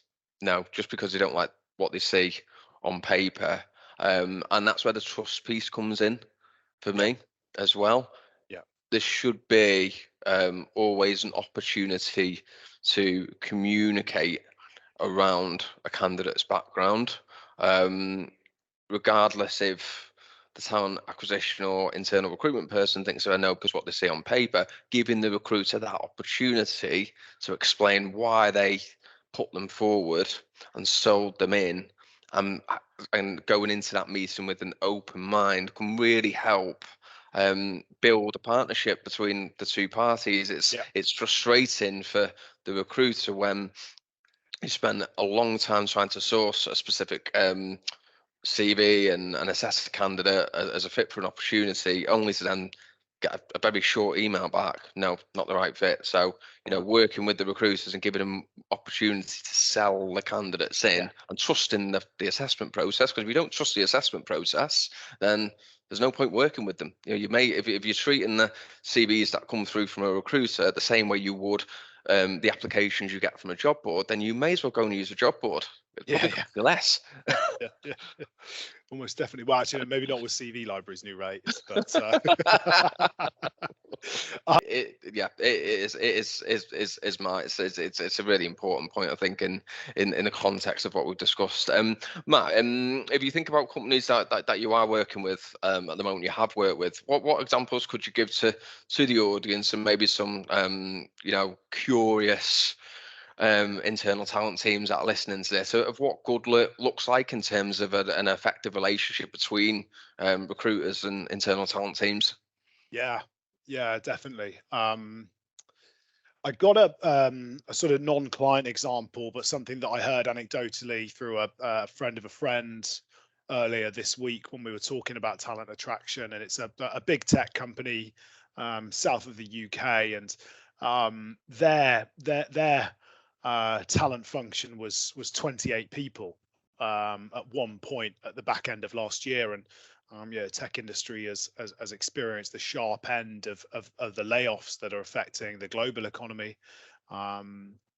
just because they don't like what they see on paper, and that's where the trust piece comes in for me as well. There should be always an opportunity to communicate around a candidate's background, regardless if the talent acquisition or internal recruitment person thinks I know because what they see on paper, giving the recruiter that opportunity to explain why they put them forward and sold them in, and going into that meeting with an open mind can really help build a partnership between the two parties. It's frustrating for the recruiter when you spend a long time trying to source a specific CV and assess a candidate as a fit for an opportunity, only to then get a very short email back. No, not the right fit. So, you know, working with the recruiters and giving them opportunity to sell the candidates in and trusting the assessment process. Because if you don't trust the assessment process, then there's no point working with them. You know, you may, if you're treating the CVs that come through from a recruiter the same way you would the applications you get from a job board, then you may as well go and use a job board. It probably costs you less. Almost definitely. Well, actually, maybe not with CV Library's new rates, but it's a really important point, I think, in the context of what we've discussed. Matt, if you think about companies that you are working with at the moment, you have worked with, what examples could you give to the audience, and maybe some curious internal talent teams that are listening to this, of what good looks like in terms of an effective relationship between recruiters and internal talent teams? Yeah, definitely. I got a sort of non-client example, but something that I heard anecdotally through a friend of a friend. earlier this week when we were talking about talent attraction, and it's a big tech company south of the UK, and their talent function was 28 people at one point at the back end of last year, and tech industry has experienced the sharp end of the layoffs that are affecting the global economy,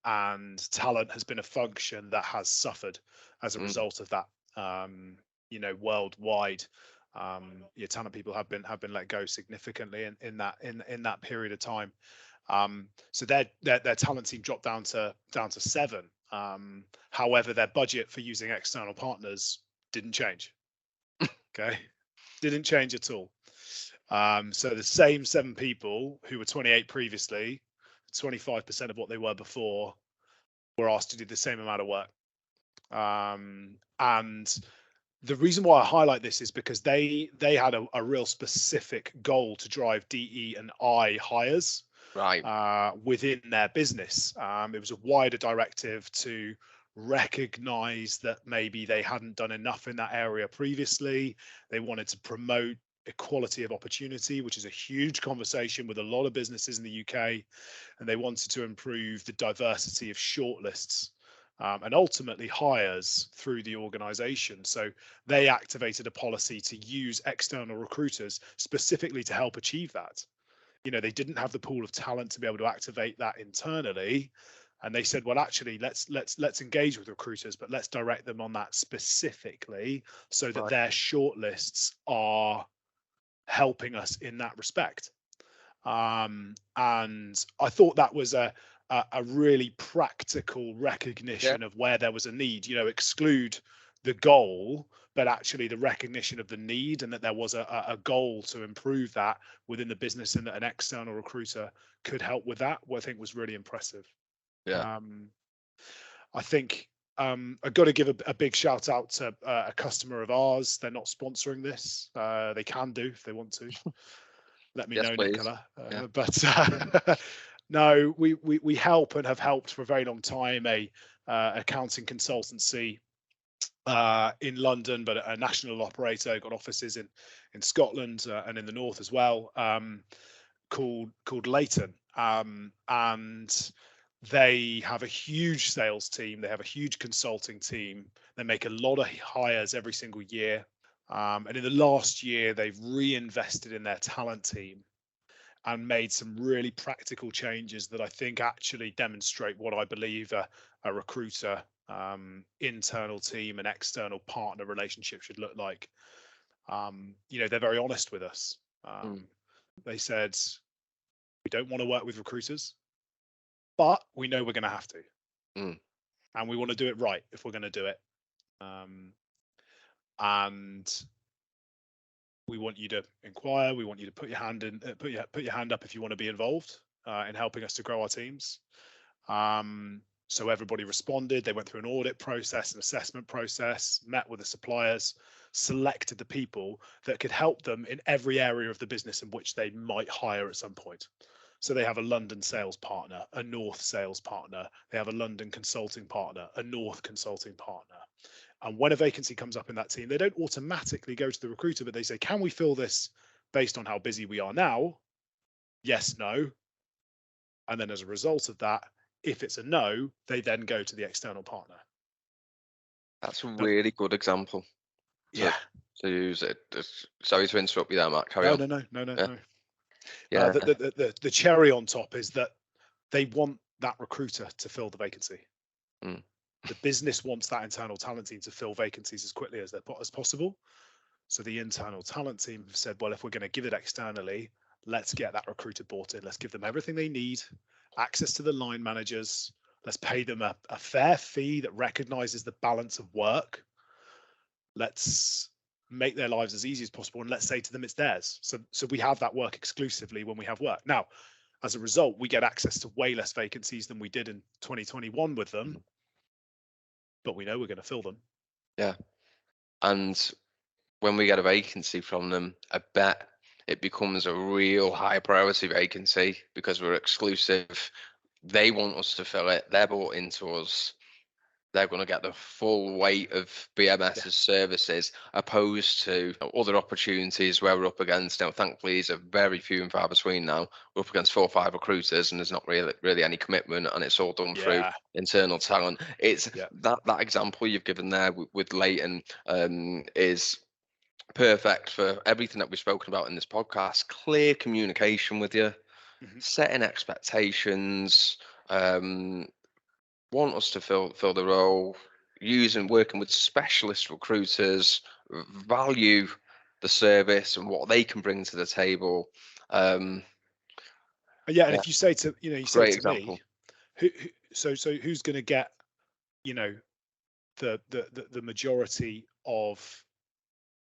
and talent has been a function that has suffered as a result of that. Worldwide, talent people have been let go significantly in that period of time. So their talent team dropped down to 7. However, their budget for using external partners didn't change. Okay, didn't change at all. So the same 7 people who were 28 previously, 25% of what they were before, were asked to do the same amount of work. And the reason why I highlight this is because they had a real specific goal to drive DE and I hires within their business. It was a wider directive to recognize that maybe they hadn't done enough in that area previously. They wanted to promote equality of opportunity, which is a huge conversation with a lot of businesses in the UK, and they wanted to improve the diversity of shortlists and ultimately hires through the organization. So they activated a policy to use external recruiters specifically to help achieve that. They didn't have the pool of talent to be able to activate that internally, and they said, well, actually, let's engage with recruiters, but let's direct them on that specifically so that their shortlists are helping us in that respect. And I thought that was a really practical recognition of where there was a need. Exclude the goal, but actually the recognition of the need, and that there was a goal to improve that within the business, and that an external recruiter could help with that, what I think was really impressive. I think I've got to give a big shout out to a customer of ours. They're not sponsoring this. They can do if they want to. Let me know, please. Nicola. But no, we help and have helped for a very long time a accounting consultancy in London, but a national operator, got offices in Scotland and in the north as well, called Leighton, and they have a huge sales team. They have a huge consulting team. They make a lot of hires every single year. And in the last year, they've reinvested in their talent team and made some really practical changes that I think actually demonstrate what I believe a recruiter, internal team and external partner relationship should look like. They're very honest with us. They said, we don't want to work with recruiters, but we know we're going to have to. And we want to do it right if we're going to do it. And we want you to inquire. We want you to put your hand in, put your hand up if you want to be involved in helping us to grow our teams. So everybody responded. They went through an audit process, an assessment process, met with the suppliers, selected the people that could help them in every area of the business in which they might hire at some point. So they have a London sales partner, a North sales partner. They have a London consulting partner, a North consulting partner. And when a vacancy comes up in that team, they don't automatically go to the recruiter, but they say, can we fill this based on how busy we are now? Yes, no. And then as a result of that, if it's a no, they then go to the external partner. That's a really good example. To use it. Sorry to interrupt you there, Matt. Carry on. No. Yeah. The cherry on top is that they want that recruiter to fill the vacancy. The business wants that internal talent team to fill vacancies as quickly as possible. So the internal talent team have said, well, if we're going to give it externally, let's get that recruiter bought in. Let's give them everything they need, access to the line managers. Let's pay them a fair fee that recognizes the balance of work. Let's make their lives as easy as possible, and let's say to them it's theirs. So we have that work exclusively when we have work. Now, as a result, we get access to way less vacancies than we did in 2021 with them, but we know we're going to fill them. Yeah. And when we get a vacancy from them, I bet it becomes a real high priority vacancy because we're exclusive. They want us to fill it. They're bought into us. they're going to get the full weight of BMS's services, opposed to other opportunities where we're up against, thankfully, these are very few and far between now. We're up against 4 or 5 recruiters, and there's not really any commitment, and it's all done through Yeah. internal talent. It's Yeah. that example you've given there with Leighton is perfect for everything that we've spoken about in this podcast. Clear communication with you, Mhm. setting expectations, want us to fill the role, working with specialist recruiters, value the service and what they can bring to the table. Um, Yeah, and yeah, if you say to you say great to me, example. so who's going to get you know the majority of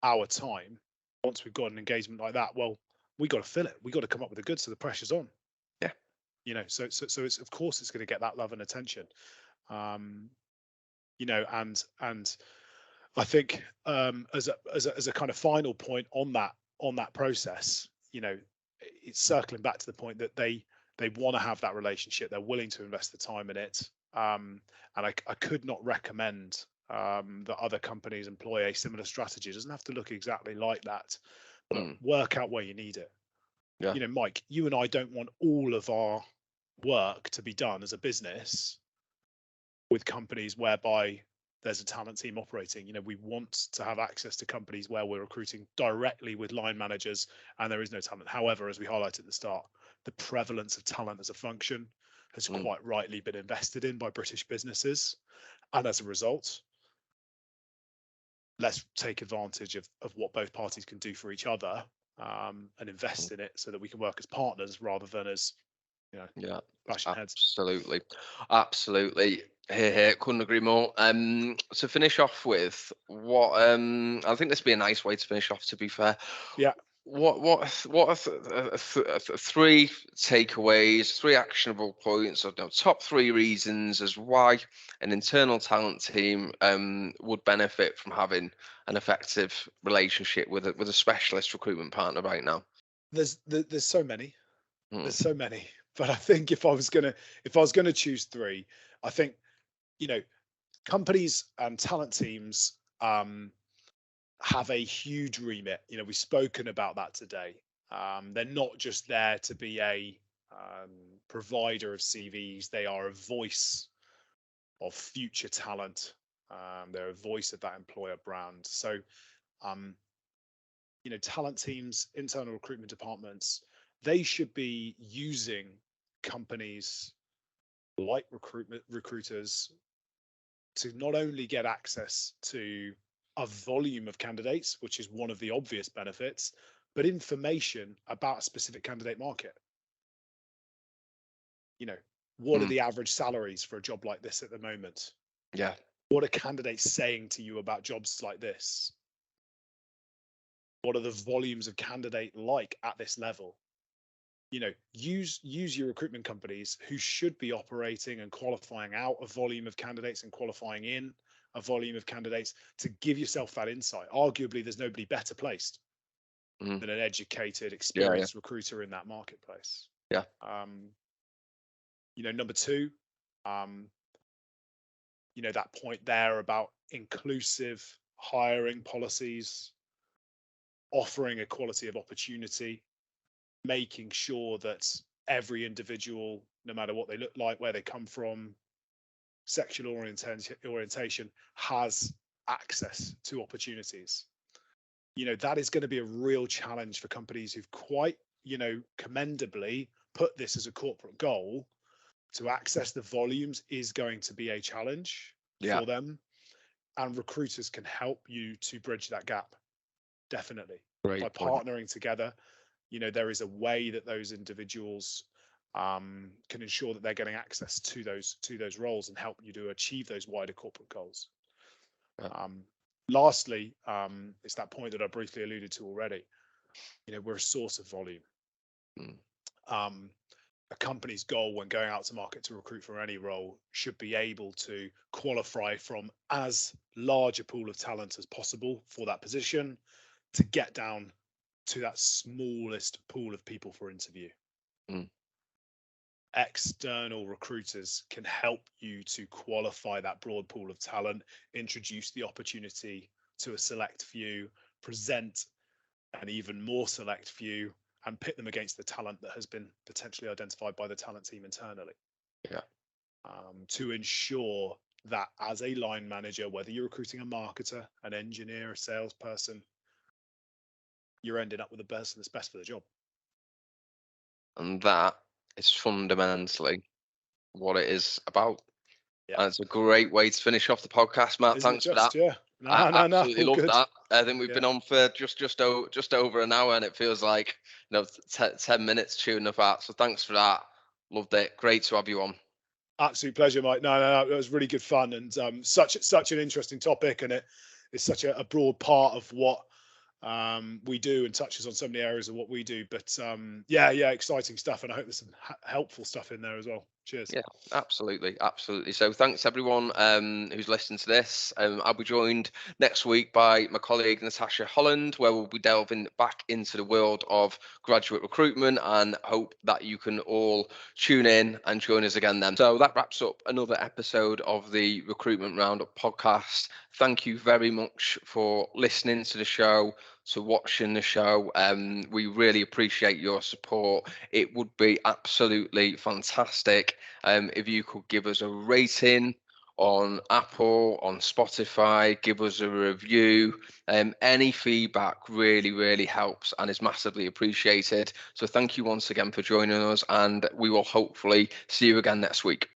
our time once we've got an engagement like that? Well, we got to fill it. We got to come up with the goods, so the pressure's on. Yeah. So it's, of course, it's going to get that love and attention. Um, and I think, as a kind of final point on that process, it's circling back to the point that they want to have that relationship. They're willing to invest the time in it. And I could not recommend that other companies employ a similar strategy. It doesn't have to look exactly like that, but work out where you need it. Yeah. Mike, you and I don't want all of our work to be done as a business with companies whereby there's a talent team operating. We want to have access to companies where we're recruiting directly with line managers and there is no talent. However, as we highlighted at the start, the prevalence of talent as a function has quite rightly been invested in by British businesses. And as a result, let's take advantage of what both parties can do for each other, and invest in it so that we can work as partners rather than as, Yeah, bashing heads. absolutely. Here, couldn't agree more. To finish off with, what I think this would be a nice way to finish off, to be fair. Yeah. What are 3 takeaways, 3 actionable points, or no, top 3 reasons as why an internal talent team would benefit from having an effective relationship with a specialist recruitment partner right now? There's so many. Mm, There's so many, but I think if I was gonna choose 3, I think, companies and talent teams have a huge remit. We've spoken about that today. They're not just there to be a provider of CVs. They are a voice of future talent. They're a voice of that employer brand. So, talent teams, internal recruitment departments, they should be using companies like recruiters to not only get access to a volume of candidates, which is one of the obvious benefits, but information about a specific candidate market. What are the average salaries for a job like this at the moment? yeah. What are candidates saying to you about jobs like this? What are the volumes of candidate like at this level? Use your recruitment companies who should be operating and qualifying out a volume of candidates and qualifying in a volume of candidates to give yourself that insight. Arguably, there's nobody better placed than an educated, experienced recruiter in that marketplace. Yeah. Number 2, that point there about inclusive hiring policies, offering equality of opportunity, making sure that every individual, no matter what they look like, where they come from, sexual orientation, has access to opportunities. That is going to be a real challenge for companies who've quite, commendably put this as a corporate goal. To access the volumes is going to be a challenge for them, and recruiters can help you to bridge that gap, definitely. By partnering together, there is a way that those individuals can ensure that they're getting access to those roles and help you to achieve those wider corporate goals. Lastly, it's that point that I briefly alluded to already. We're a source of volume. A company's goal when going out to market to recruit for any role should be able to qualify from as large a pool of talent as possible for that position to get down to that smallest pool of people for interview. external recruiters can help you to qualify that broad pool of talent, introduce the opportunity to a select few, present an even more select few, and pit them against the talent that has been potentially identified by the talent team internally. Yeah. To ensure that as a line manager, whether you're recruiting a marketer, an engineer, a salesperson, you're ending up with the person that's best for the job. And that is fundamentally what it is about. Yeah. And it's a great way to finish off the podcast, Matt. Isn't Thanks it for that. just, yeah. No, I no, absolutely all love good. that. I think we've Yeah. been on for just over an hour, and it feels like 10 minutes tuning up at. So thanks for that. Loved it. Great to have you on. Absolute pleasure, Mike. No, it was really good fun, and such an interesting topic, and it is such a broad part of what we do, and touches on so many areas of what we do. But yeah, exciting stuff, and I hope there's some helpful stuff in there as well. Cheers. Yeah, absolutely. So thanks everyone who's listened to this. I'll be joined next week by my colleague Natasha Holland, where we'll be delving back into the world of graduate recruitment, and hope that you can all tune in and join us again then. So that wraps up another episode of the Recruitment Roundup podcast. Thank you very much for listening to the show, to watching the show. We really appreciate your support. It would be absolutely fantastic if you could give us a rating on Apple, on Spotify, give us a review. Any feedback really helps and is massively appreciated. So thank you once again for joining us, and we will hopefully see you again next week.